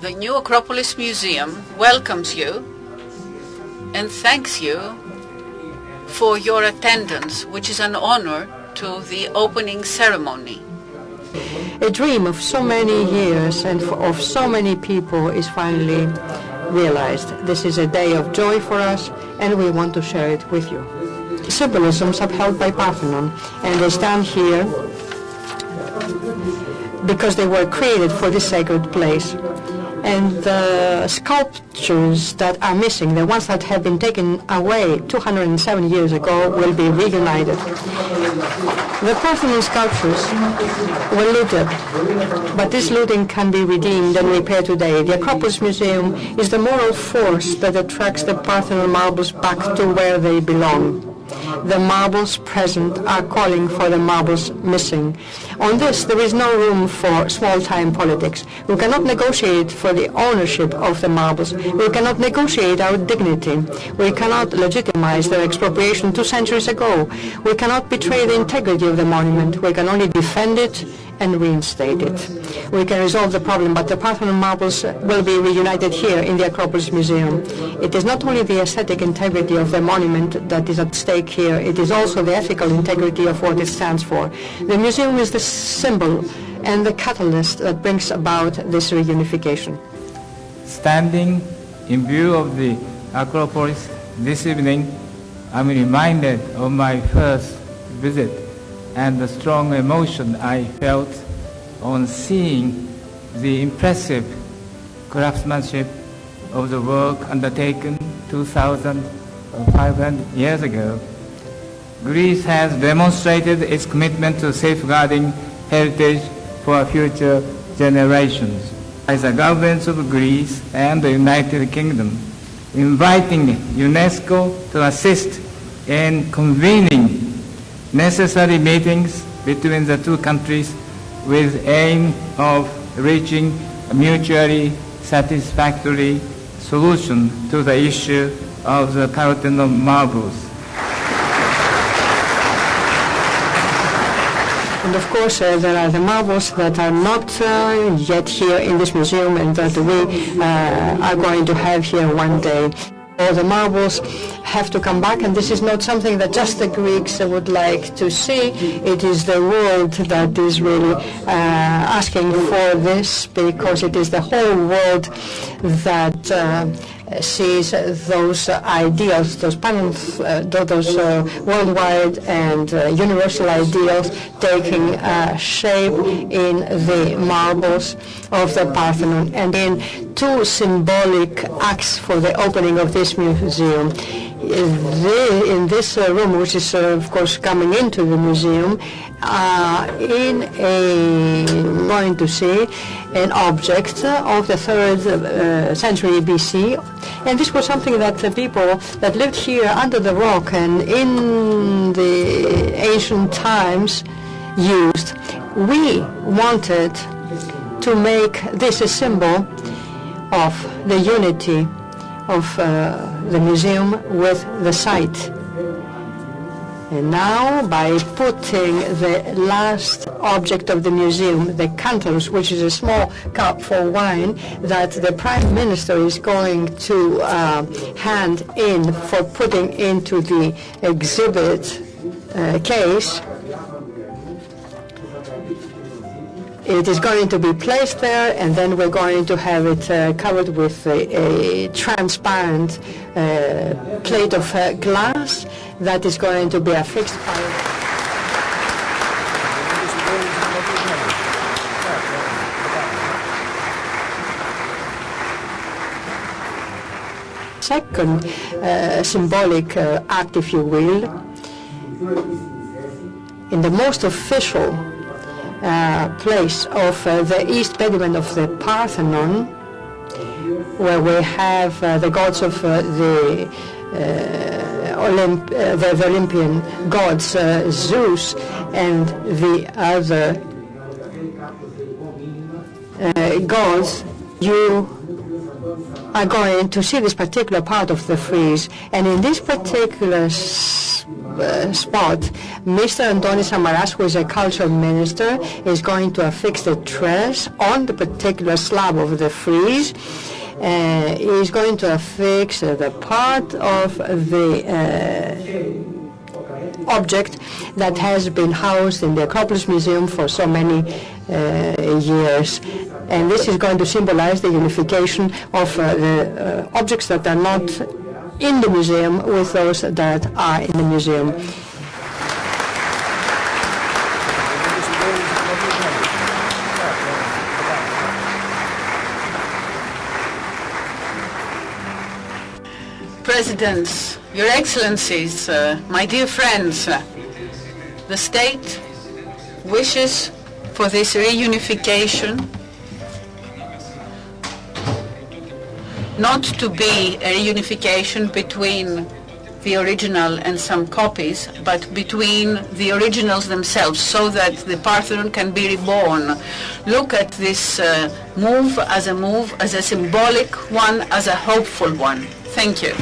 The new Acropolis Museum welcomes you and thanks you for your attendance, which is an honor to the opening ceremony. A dream of so many years and of so many people is finally realized. This is a day of joy for us, and we want to share it with you. Symbolisms upheld by Parthenon, and they stand here because they were created for this sacred place. And the sculptures that are missing, the ones that have been taken away 207 years ago, will be reunited. The Parthenon sculptures were looted, but this looting can be redeemed and repaired today. The Acropolis Museum is the moral force that attracts the Parthenon marbles back to where they belong. The marbles present are calling for the marbles missing. On this, there is no room for small-time politics. We cannot negotiate for the ownership of the marbles. We cannot negotiate our dignity. We cannot legitimize their expropriation 2 centuries ago. We cannot betray the integrity of the monument. We can only defend it and reinstate it. We can resolve the problem, but the Parthenon marbles will be reunited here in the Acropolis Museum. It is not only the aesthetic integrity of the monument that is at stake here, it is also the ethical integrity of what it stands for. The museum is the symbol and the catalyst that brings about this reunification. Standing in view of the Acropolis this evening, I'm reminded of my first visit and the strong emotion I felt on seeing the impressive craftsmanship of the work undertaken 2,500 years ago. Greece has demonstrated its commitment to safeguarding heritage for future generations. As the governments of Greece and the United Kingdom, inviting UNESCO to assist in convening necessary meetings between the two countries with aim of reaching a mutually satisfactory solution to the issue of the Parthenon marbles. And of course, there are the marbles that are not yet here in this museum and that we are going to have here one day. All the marbles have to come back, and this is not something that just the Greeks would like to see. It is the world that is really asking for this, because it is the whole world that sees those ideals, those worldwide and universal ideals taking shape in the marbles of the Parthenon. And in 2 symbolic acts for the opening of this museum, in this room, which is of course coming into the museum, going to see an object of the 3rd century BC. And this was something that the people that lived here under the rock and in the ancient times used. We wanted to make this a symbol of the unity of the museum with the site. And now, by putting the last object of the museum, the cantos, which is a small cup for wine that the Prime Minister is going to hand in for putting into the exhibit case, it is going to be placed there, and then we're going to have it covered with a transparent plate of glass that is going to be affixed by second symbolic act, if you will, in the most official place of the east pediment of the Parthenon, where we have the gods of the Olympian gods, Zeus and the other gods. You are going to see this particular part of the frieze. And in this particular spot, Mr. Antonis Samaras, who is a culture minister, is going to affix the dress on the particular slab of the frieze. He is going to affix the part of the object that has been housed in the Acropolis Museum for so many years. And this is going to symbolize the unification of the objects that are not in the museum with those that are in the museum. Presidents, Your Excellencies, my dear friends, the state wishes for this reunification not to be a reunification between the original and some copies, but between the originals themselves, so that the Parthenon can be reborn. Look at this move, as a symbolic one, as a hopeful one. Thank you.